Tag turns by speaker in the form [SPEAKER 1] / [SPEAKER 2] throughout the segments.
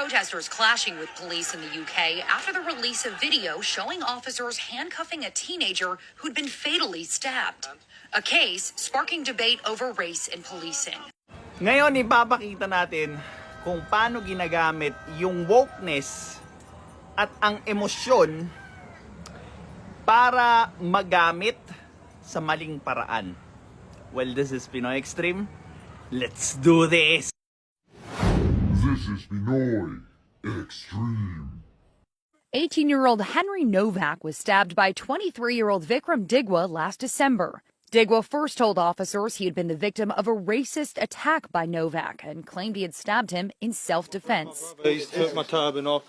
[SPEAKER 1] protesters clashing with police in the UK after the release of video showing officers handcuffing a teenager who'd been fatally stabbed. A case sparking debate over race in policing.
[SPEAKER 2] Ngayon, ipapakita natin kung paano ginagamit yung wokeness at ang emosyon para magamit sa maling paraan. Well, this is Pinoy Extreme. Let's do this!
[SPEAKER 3] This is Pinoy Extreme.
[SPEAKER 1] 18-year-old Henry Novak was stabbed by 23-year-old Vikram Digwa last December. Digwa first told officers he had been the victim of a racist attack by Novak and claimed he had stabbed him in self-defense.
[SPEAKER 4] He took my turban off.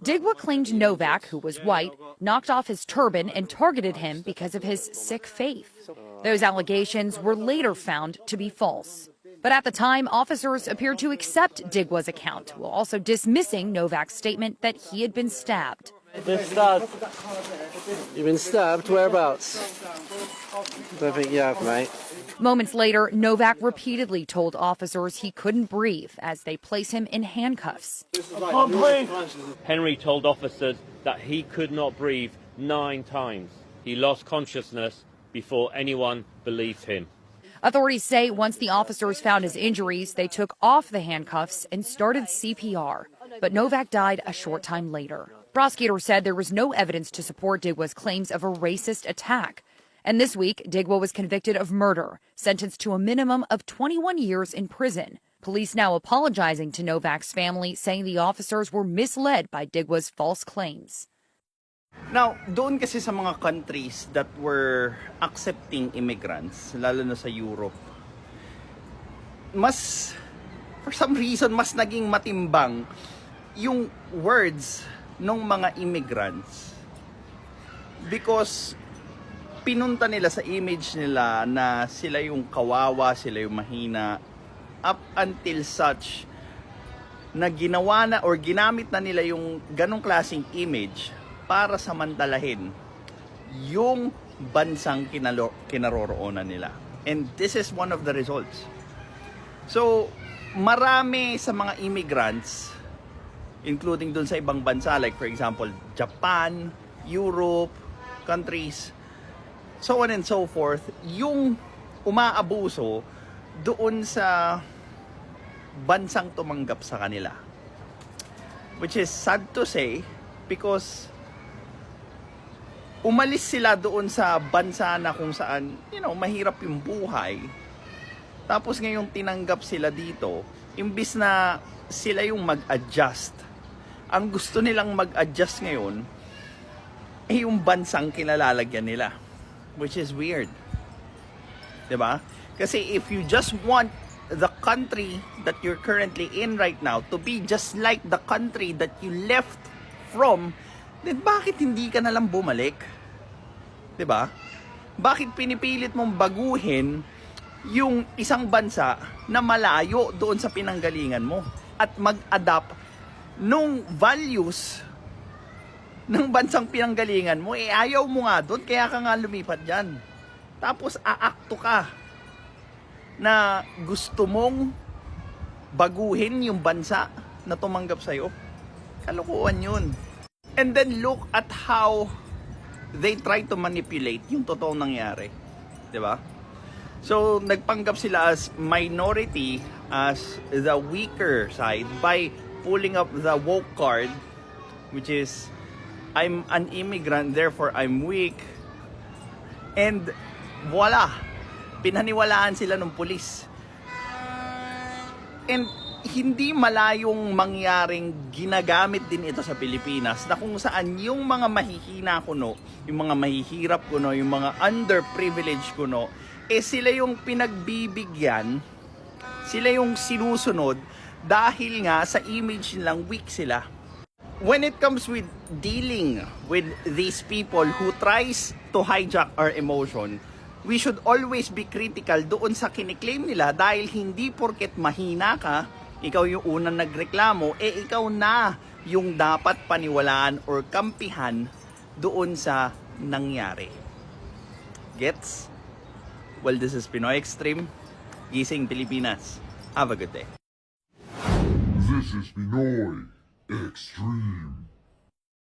[SPEAKER 1] Digwa claimed Novak, who was white, knocked off his turban and targeted him because of his Sikh faith. Those allegations were later found to be false. But at the time, officers appeared to accept Digwa's account, while also dismissing Novak's statement that he had been stabbed.
[SPEAKER 5] Been stabbed. You've been stabbed? Whereabouts? Don't think you have, mate.
[SPEAKER 1] Moments later, Novak repeatedly told officers he couldn't breathe as they place him in handcuffs.
[SPEAKER 6] Henry told officers that he could not breathe 9 times. He lost consciousness before anyone believed him.
[SPEAKER 1] Authorities say once the officers found his injuries, they took off the handcuffs and started CPR. But Novak died a short time later. Prosecutors said there was no evidence to support Digwa's claims of a racist attack. And this week, Digwa was convicted of murder, sentenced to a minimum of 21 years in prison. Police now apologizing to Novak's family, saying the officers were misled by Digwa's false claims.
[SPEAKER 2] Now, doon kasi sa mga countries that were accepting immigrants, lalo na sa Europe, for some reason, mas naging matimbang yung words ng mga immigrants. Because pinunta nila sa image nila na sila yung kawawa, sila yung mahina, up until such na ginawa na or ginamit na nila yung ganong klaseng image para samantalahin yung bansang kinaroroonan nila. And this is one of the results. So, marami sa mga immigrants, including dun sa ibang bansa, like for example, Japan, Europe, countries, so on and so forth, yung umaabuso doon sa bansang tumanggap sa kanila. Which is sad to say, because umalis sila doon sa bansa na kung saan, mahirap yung buhay. Tapos ngayong tinanggap sila dito, imbis na sila yung mag-adjust. Ang gusto nilang mag-adjust ngayon ay yung bansang kinalalagyan nila. Which is weird. 'Di ba? Kasi if you just want the country that you're currently in right now to be just like the country that you left from, then bakit hindi ka na lang bumalik? 'Di ba? Bakit pinipilit mong baguhin yung isang bansa na malayo doon sa pinanggalingan mo at mag-adapt nung values ng bansang pinanggalingan mo? Ayaw mo nga doon, kaya ka nga lumipat dyan. Tapos aakto ka na gusto mong baguhin yung bansa na tumanggap sa'yo. Kalokohan yun. And then look at how they try to manipulate yung totoong nangyari. 'Di ba? So, nagpanggap sila as minority, as the weaker side by pulling up the woke card, which is, I'm an immigrant, therefore I'm weak. And voila, pinaniwalaan sila ng pulis. And hindi malayong mangyaring ginagamit din ito sa Pilipinas, na kung saan yung mga mahihina kuno, yung mga mahihirap kuno, yung mga underprivileged kuno, sila yung pinagbibigyan, sila yung sinusunod dahil nga sa image nilang weak sila. When it comes with dealing with these people who tries to hijack our emotion, we should always be critical doon sa kiniklaim nila, dahil hindi porket mahina ka, ikaw yung unang nagreklamo, ikaw na yung dapat paniwalaan or kampihan doon sa nangyari. Gets? Well, this is Pinoy Extreme. Gising Pilipinas. Have a good day.
[SPEAKER 3] This is Pinoy Extreme.